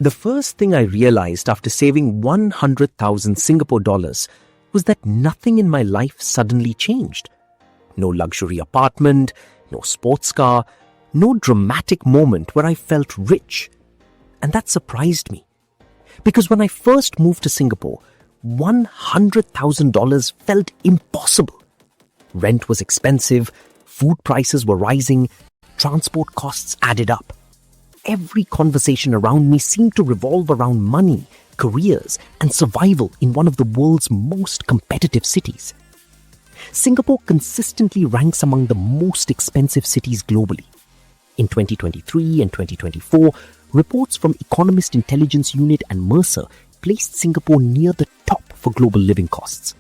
The first thing I realized after saving 100,000 Singapore dollars was that nothing in my life suddenly changed. No luxury apartment, no sports car, no dramatic moment where I felt rich. And that surprised me. Because when I first moved to Singapore, $100,000 felt impossible. Rent was expensive, food prices were rising, transport costs added up. Every conversation around me seemed to revolve around money, careers, and survival in one of the world's most competitive cities. Singapore consistently ranks among the most expensive cities globally. In 2023 and 2024, reports from Economist Intelligence Unit and Mercer placed Singapore near the top for global living costs.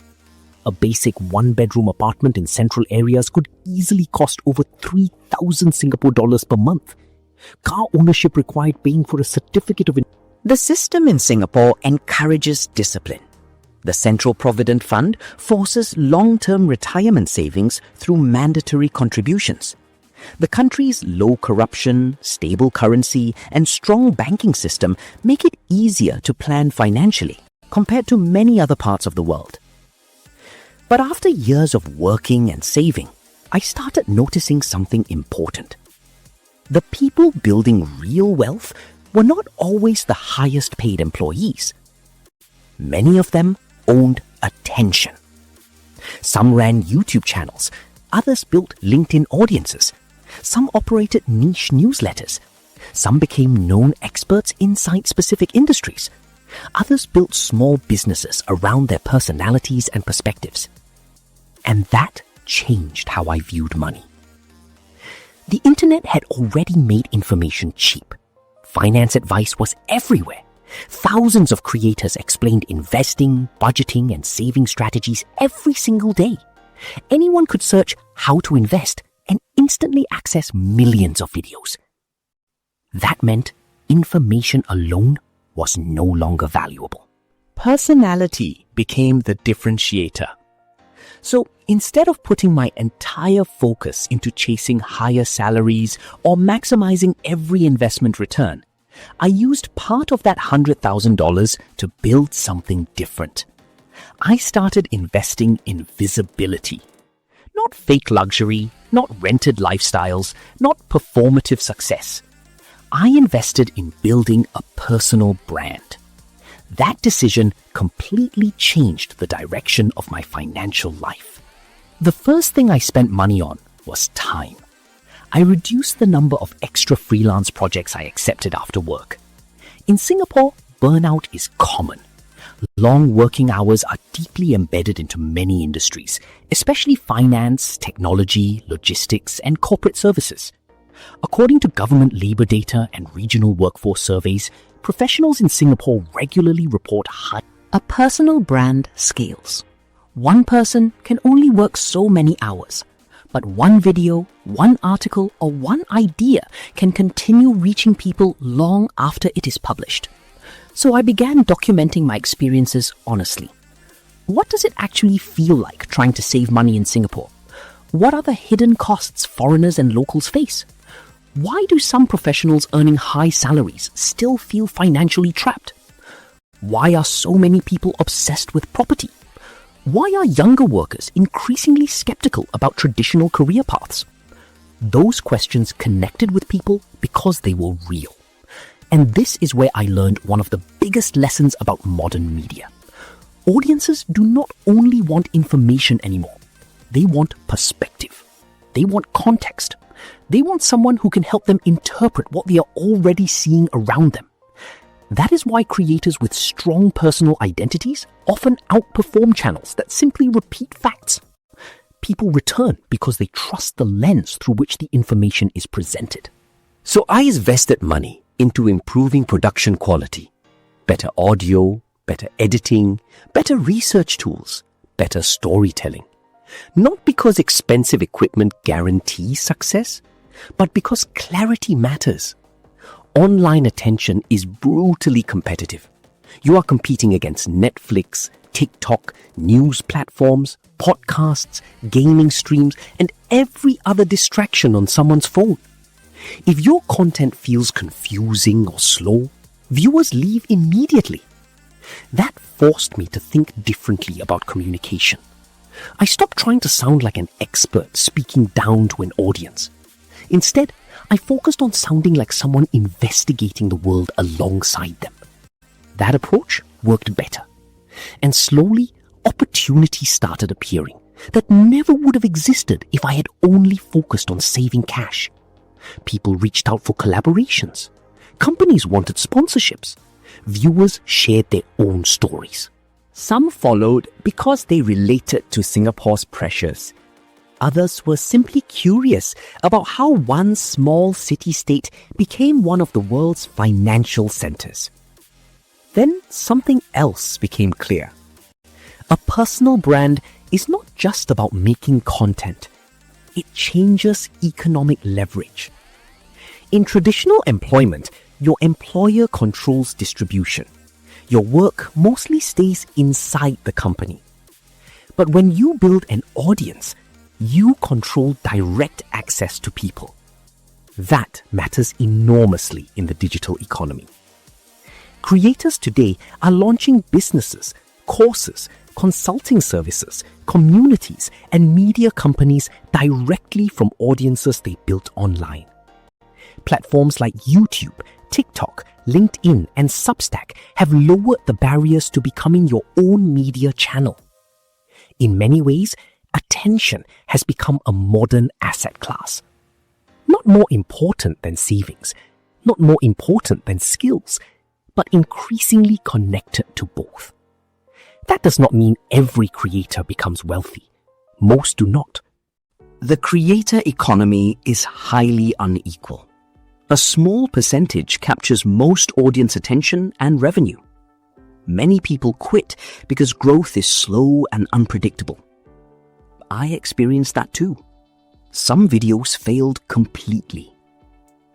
A basic one-bedroom apartment in central areas could easily cost over 3,000 Singapore dollars per month. Car ownership required paying for a certificate of... The system in Singapore encourages discipline. The Central Provident Fund forces long-term retirement savings through mandatory contributions. The country's low corruption, stable currency, and strong banking system make it easier to plan financially compared to many other parts of the world. But after years of working and saving, I started noticing something important. The people building real wealth were not always the highest paid employees. Many of them owned attention. Some ran YouTube channels, others built LinkedIn audiences, some operated niche newsletters, some became known experts in site-specific industries, others built small businesses around their personalities and perspectives. And that changed how I viewed money. The internet had already made information cheap. Finance advice was everywhere. Thousands of creators explained investing, budgeting, and saving strategies every single day. Anyone could search how to invest and instantly access millions of videos. That meant information alone was no longer valuable. Personality became the differentiator. So instead of putting my entire focus into chasing higher salaries or maximizing every investment return, I used part of that $100,000 to build something different. I started investing in visibility. Not fake luxury, not rented lifestyles, not performative success. I invested in building a personal brand. That decision completely changed the direction of my financial life. The first thing I spent money on was time. I reduced the number of extra freelance projects I accepted after work. In Singapore, burnout is common. Long working hours are deeply embedded into many industries, especially finance, technology, logistics, and corporate services. According to government labor data and regional workforce surveys, professionals in Singapore regularly report high. A personal brand scales. One person can only work so many hours, but one video, one article, or one idea can continue reaching people long after it is published. So I began documenting my experiences honestly. What does it actually feel like trying to save money in Singapore? What are the hidden costs foreigners and locals face? Why do some professionals earning high salaries still feel financially trapped? Why are so many people obsessed with property? Why are younger workers increasingly skeptical about traditional career paths? Those questions connected with people because they were real. And this is where I learned one of the biggest lessons about modern media. Audiences do not only want information anymore. They want perspective. They want context. They want someone who can help them interpret what they are already seeing around them. That is why creators with strong personal identities often outperform channels that simply repeat facts. People return because they trust the lens through which the information is presented. So I invested money into improving production quality, better audio, better editing, better research tools, better storytelling. Not because expensive equipment guarantees success, but because clarity matters. Online attention is brutally competitive. You are competing against Netflix, TikTok, news platforms, podcasts, gaming streams, and every other distraction on someone's phone. If your content feels confusing or slow, viewers leave immediately. That forced me to think differently about communication. I stopped trying to sound like an expert speaking down to an audience. Instead, I focused on sounding like someone investigating the world alongside them. That approach worked better. And slowly, opportunities started appearing that never would have existed if I had only focused on saving cash. People reached out for collaborations. Companies wanted sponsorships. Viewers shared their own stories. Some followed because they related to Singapore's pressures. Others were simply curious about how one small city-state became one of the world's financial centers. Then something else became clear. A personal brand is not just about making content. It changes economic leverage. In traditional employment, your employer controls distribution. Your work mostly stays inside the company. But when you build an audience, you control direct access to people. That matters enormously in the digital economy. Creators today are launching businesses, courses, consulting services, communities, and media companies directly from audiences they built online. Platforms like YouTube, TikTok, LinkedIn, and Substack have lowered the barriers to becoming your own media channel. In many ways, attention has become a modern asset class. Not more important than savings, not more important than skills, but increasingly connected to both. That does not mean every creator becomes wealthy. Most do not. The creator economy is highly unequal. A small percentage captures most audience attention and revenue. Many people quit because growth is slow and unpredictable. I experienced that too. Some videos failed completely.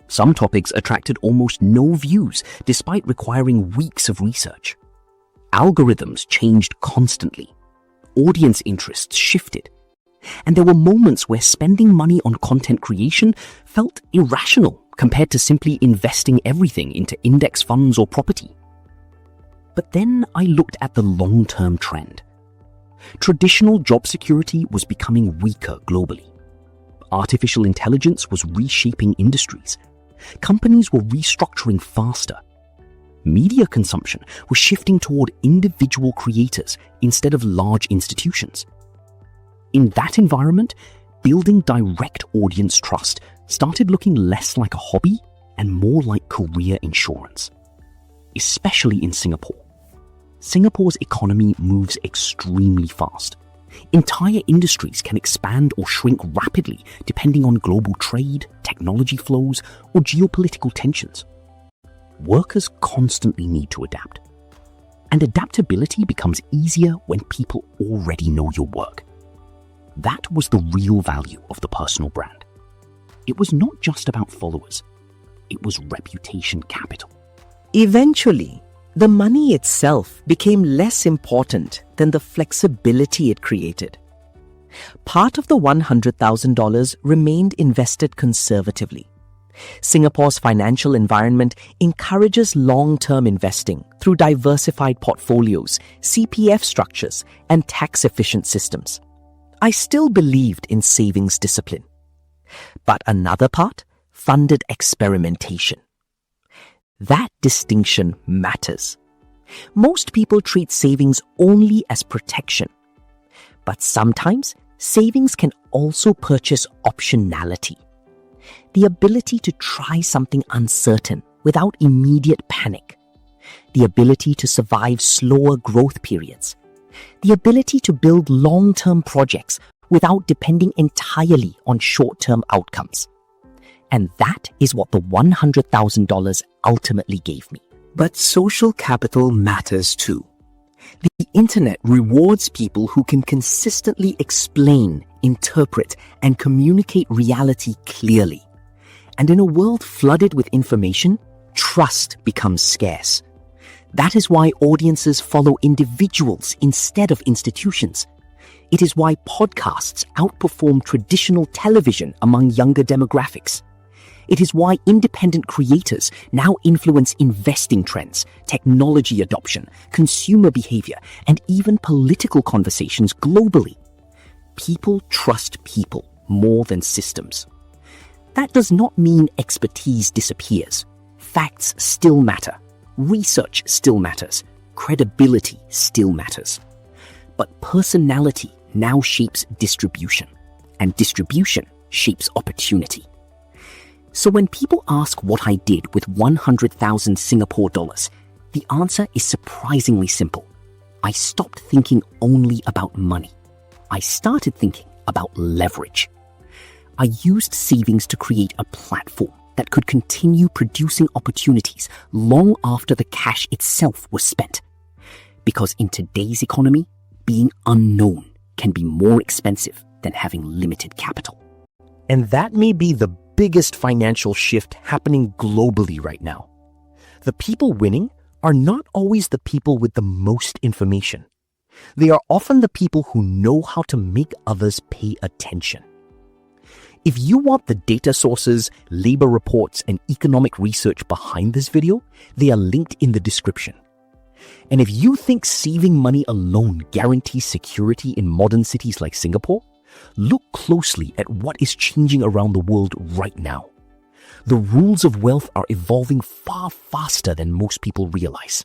Some topics attracted almost no views despite requiring weeks of research. Algorithms changed constantly. Audience interests shifted. And there were moments where spending money on content creation felt irrational compared to simply investing everything into index funds or property. But then I looked at the long-term trend. Traditional job security was becoming weaker globally. Artificial intelligence was reshaping industries. Companies were restructuring faster. Media consumption was shifting toward individual creators instead of large institutions. In that environment, building direct audience trust started looking less like a hobby and more like career insurance. Especially in Singapore. Singapore's economy moves extremely fast. Entire industries can expand or shrink rapidly depending on global trade, technology flows, or geopolitical tensions. Workers constantly need to adapt. And adaptability becomes easier when people already know your work. That was the real value of the personal brand. It was not just about followers. It was reputation capital. Eventually, the money itself became less important than the flexibility it created. Part of the $100,000 remained invested conservatively. Singapore's financial environment encourages long-term investing through diversified portfolios, CPF structures, and tax-efficient systems. I still believed in savings discipline. But another part funded experimentation. That distinction matters. Most people treat savings only as protection. But sometimes, savings can also purchase optionality. The ability to try something uncertain without immediate panic. The ability to survive slower growth periods. The ability to build long-term projects without depending entirely on short-term outcomes. And that is what the $100,000 ultimately gave me. But social capital matters too. The internet rewards people who can consistently explain, interpret, and communicate reality clearly. And in a world flooded with information, trust becomes scarce. That is why audiences follow individuals instead of institutions. It is why podcasts outperform traditional television among younger demographics. It is why independent creators now influence investing trends, technology adoption, consumer behavior, and even political conversations globally. People trust people more than systems. That does not mean expertise disappears. Facts still matter. Research still matters. Credibility still matters. But personality now shapes distribution, and distribution shapes opportunity. So when people ask what I did with 100,000 Singapore dollars, the answer is surprisingly simple. I stopped thinking only about money. I started thinking about leverage. I used savings to create a platform that could continue producing opportunities long after the cash itself was spent. Because in today's economy, being unknown can be more expensive than having limited capital. And that may be the biggest financial shift happening globally right now. The people winning are not always the people with the most information. They are often the people who know how to make others pay attention. If you want the data sources, labor reports, and economic research behind this video, they are linked in the description. And if you think saving money alone guarantees security in modern cities like Singapore, look closely at what is changing around the world right now. The rules of wealth are evolving far faster than most people realize.